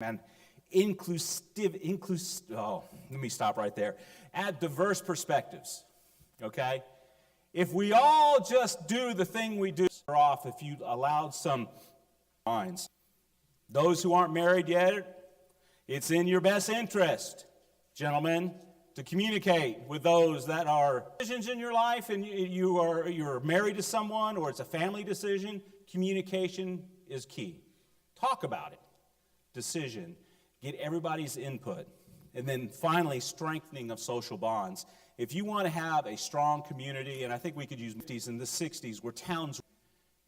And let me stop right there. Add diverse perspectives, okay? If we all just do the thing we do, off if you allowed some minds. Those who aren't married yet, it's in your best interest, gentlemen, to communicate with those that are decisions in your life and you're married to someone or it's a family decision. Communication is key. Talk about it. Decision. Get everybody's input. And then finally, strengthening of social bonds. If you want to have a strong community, and I think we could use in the 60s where towns,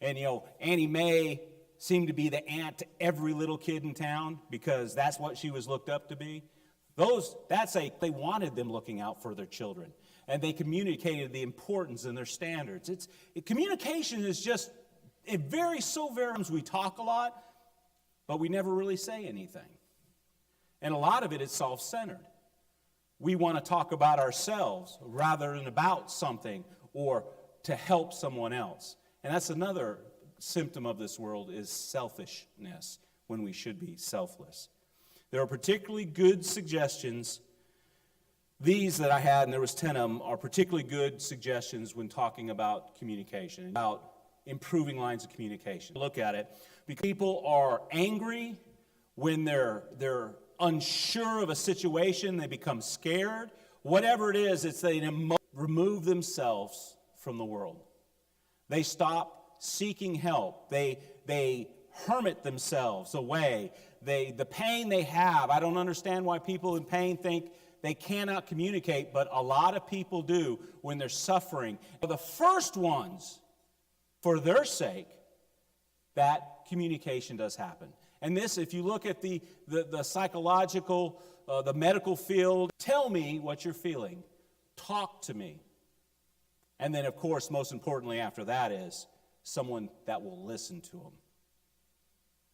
and Annie Mae seemed to be the aunt to every little kid in town because that's what she was looked up to be. They wanted them looking out for their children. And they communicated the importance and their standards. Communication is just, we talk a lot, but we never really say anything. And a lot of it is self-centered. We want to talk about ourselves rather than about something or to help someone else. And that's another symptom of this world is selfishness when we should be selfless. There are particularly good suggestions. These that I had, and there was 10 of them, are particularly good suggestions when talking about communication, about improving lines of communication. Look at it. Because people are angry when they're unsure of a situation, they become scared. Whatever it is, it's they remove themselves from the world. They stop seeking help. They hermit themselves away. The pain they have, I don't understand why people in pain think they cannot communicate, but a lot of people do when they're suffering. The first ones, for their sake, that communication does happen. And this, if you look at the psychological, the medical field, tell me what you're feeling. Talk to me. And then, of course, most importantly after that is someone that will listen to them.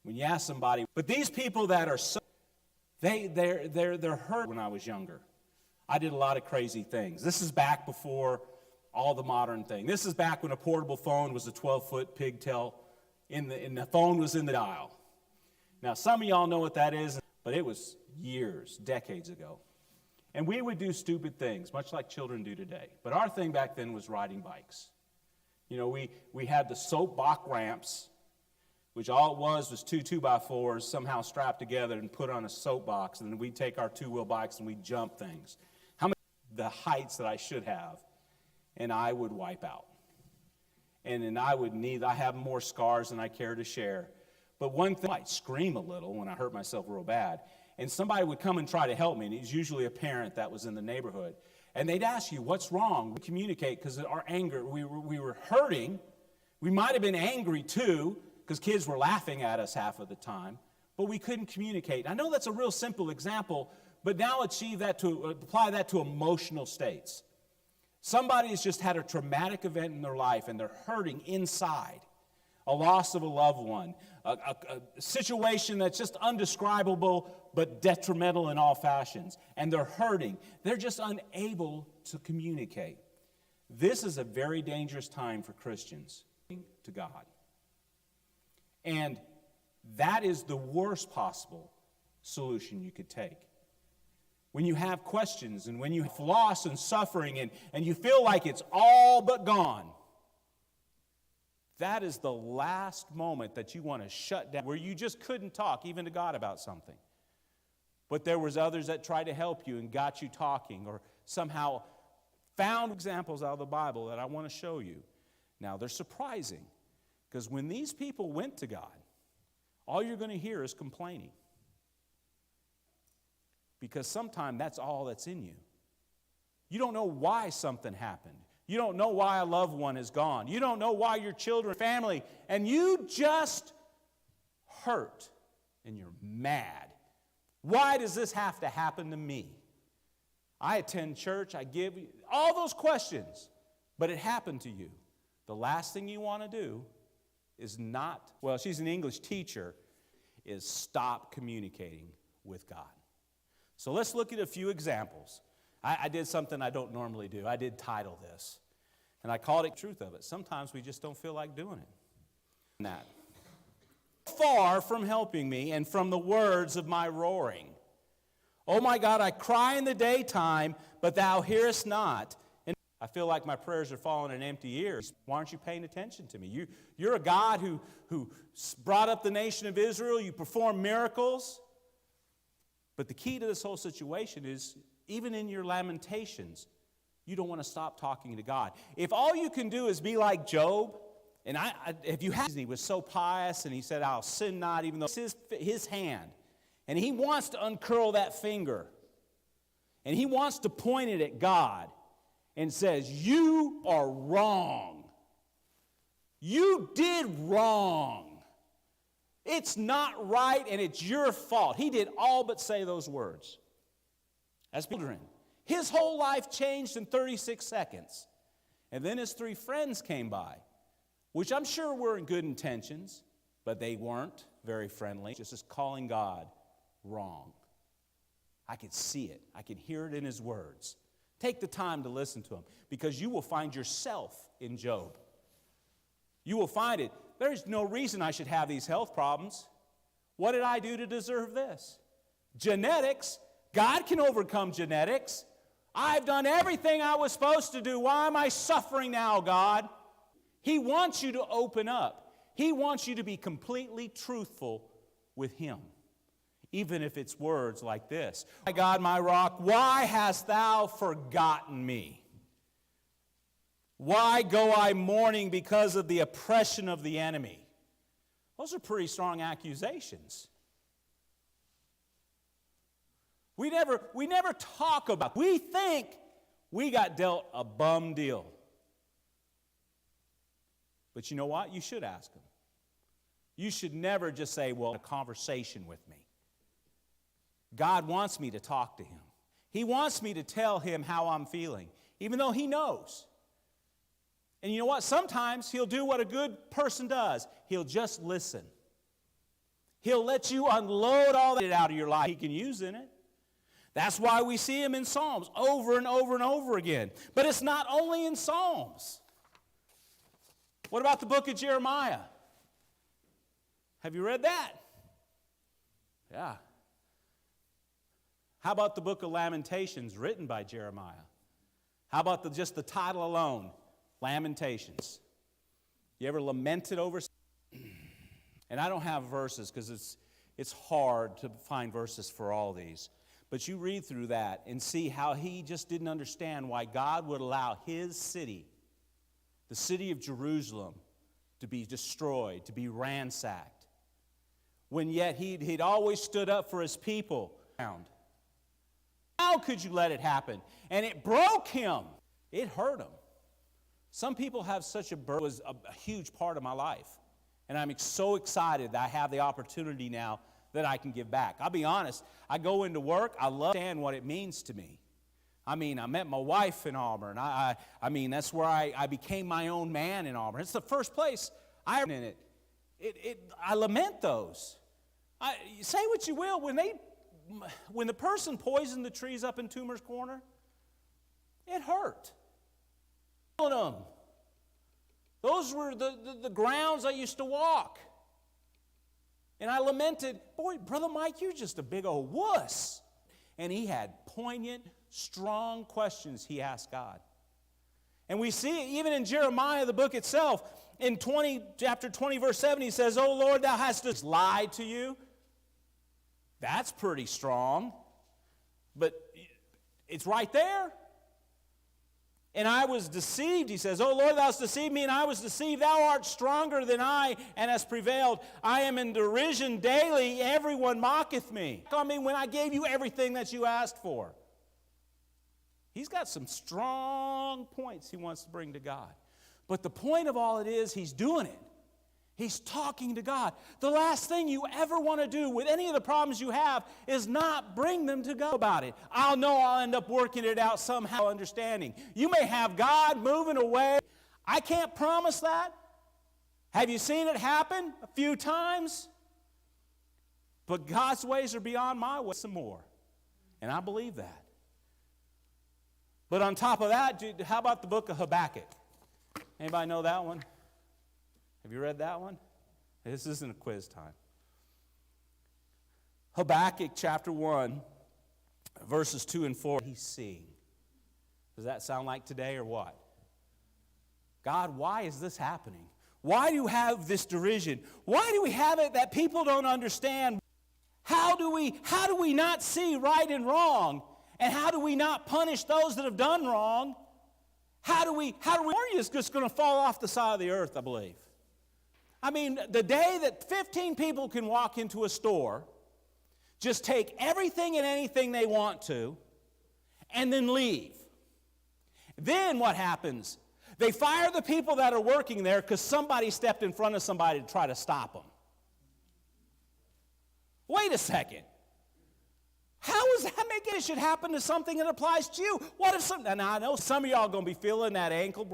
When you ask somebody, but these people that are they're hurt. When I was younger, I did a lot of crazy things. This is back before all the modern thing. This is back when a portable phone was a 12-foot pigtail, and the phone was in the dial. Now, some of y'all know what that is, but it was years, decades ago. And we would do stupid things, much like children do today. But our thing back then was riding bikes. We had the soapbox ramps, which all it was two 2x4s somehow strapped together and put on a soapbox, and then we'd take our two-wheel bikes and we'd jump things. The heights that I should have, and I would wipe out. And then I have more scars than I care to share. But one thing, I might scream a little when I hurt myself real bad, and somebody would come and try to help me, and it was usually a parent that was in the neighborhood. And they'd ask you, what's wrong? We communicate because our anger, we were hurting. We might have been angry too, because kids were laughing at us half of the time, but we couldn't communicate. I know that's a real simple example, but now apply that to emotional states. Somebody has just had a traumatic event in their life, and they're hurting inside. A loss of a loved one, a situation that's just undescribable but detrimental in all fashions, and they're hurting. They're just unable to communicate. This is a very dangerous time for Christians to God. And that is the worst possible solution you could take. When you have questions and when you have loss and suffering and you feel like it's all but gone, that is the last moment that you want to shut down, where you just couldn't talk even to God about something. But there was others that tried to help you and got you talking, or somehow found examples out of the Bible that I want to show you. Now, they're surprising, because when these people went to God, all you're going to hear is complaining. Because sometimes that's all that's in you. You don't know why something happened. You don't know why a loved one is gone. You don't know why your children, family, and you just hurt and you're mad. Why does this have to happen to me? I attend church, I give you all those questions, but it happened to you. The last thing you want to do is she's an English teacher, is stop communicating with God. So let's look at a few examples. I did something I don't normally do. I did title this, and I called it Truth of It. Sometimes we just don't feel like doing it. far from helping me and from the words of my roaring. Oh my God, I cry in the daytime, but thou hearest not. And I feel like my prayers are falling in empty ears. Why aren't you paying attention to me? You're a God who brought up the nation of Israel. You perform miracles. But the key to this whole situation is, even in your lamentations, you don't want to stop talking to God. If all you can do is be like Job, and if you have, he was so pious, and he said, I'll sin not, even though it's his hand. And he wants to uncurl that finger. And he wants to point it at God and says, you are wrong. You did wrong. It's not right, and it's your fault. He did all but say those words. As children, his whole life changed in 36 seconds. And then his 3 friends came by, which I'm sure were in good intentions, but they weren't very friendly, just as calling God wrong. I could see it. I could hear it in his words. Take the time to listen to him, because you will find yourself in Job. You will find it. There's no reason I should have these health problems. What did I do to deserve this? Genetics. God can overcome genetics. I've done everything I was supposed to do. Why am I suffering now, God? He wants you to open up. He wants you to be completely truthful with him, even if it's words like this. My God, my rock, why hast thou forgotten me? Why go I mourning because of the oppression of the enemy? Those are pretty strong accusations. We never talk about it. We think we got dealt a bum deal. But you know what? You should ask him. You should never just say, well, a conversation with me. God wants me to talk to him. He wants me to tell him how I'm feeling, even though he knows. And you know what? Sometimes he'll do what a good person does. He'll just listen. He'll let you unload all that out of your life he can use in it. That's why we see him in Psalms over and over and over again. But it's not only in Psalms. What about the book of Jeremiah? Have you read that? Yeah. How about the book of Lamentations written by Jeremiah? How about just the title alone? Lamentations. You ever lamented over? And I don't have verses because it's hard to find verses for all these. But you read through that and see how he just didn't understand why God would allow his city, the city of Jerusalem, to be destroyed, to be ransacked. When yet he'd always stood up for his people. How could you let it happen? And it broke him. It hurt him. Some people have such a burden. It was a huge part of my life. And I'm so excited that I have the opportunity now that I can give back. I'll be honest, I go into work, I love to understand what it means to me. I mean, I met my wife in Auburn. I mean, that's where I became my own man in Auburn. It's the first place I in it. I lament those. Say what you will, when the person poisoned the trees up in Toomer's Corner, it hurt. Them. Those were the grounds I used to walk. And I lamented, boy, Brother Mike, you're just a big old wuss. And he had poignant, strong questions he asked God. And we see it even in Jeremiah, the book itself. In chapter 20, verse 7, he says, "O Lord, thou hast lied to you." That's pretty strong. But it's right there. And I was deceived, he says, "O Lord, thou hast deceived me, and I was deceived. Thou art stronger than I, and hast prevailed. I am in derision daily. Everyone mocketh me." I mean, when I gave you everything that you asked for. He's got some strong points he wants to bring to God. But the point of all it is, he's doing it. He's talking to God. The last thing you ever want to do with any of the problems you have is not bring them to God about it. I'll end up working it out somehow, understanding. You may have God moving away. I can't promise that. Have you seen it happen a few times? But God's ways are beyond my ways some more. And I believe that. But on top of that, how about the book of Habakkuk? Anybody know that one? Have you read that one? This isn't a quiz time. Habakkuk chapter 1, verses 2 and 4, he's seeing. Does that sound like today or what? God, why is this happening? Why do you have this derision? Why do we have it that people don't understand? How do we not see right and wrong? And how do we not punish those that have done wrong? It's just going to fall off the side of the earth, I believe. I mean, the day that 15 people can walk into a store, just take everything and anything they want to, and then leave. Then what happens? They fire the people that are working there because somebody stepped in front of somebody to try to stop them. Wait a second. How is that making it should happen to something that applies to you? What if now I know some of y'all are going to be feeling that ankle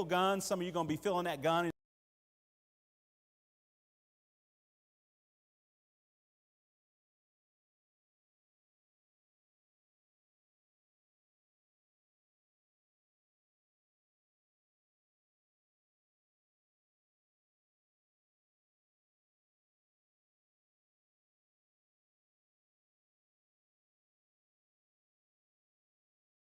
gun. Some of you are going to be feeling that gun.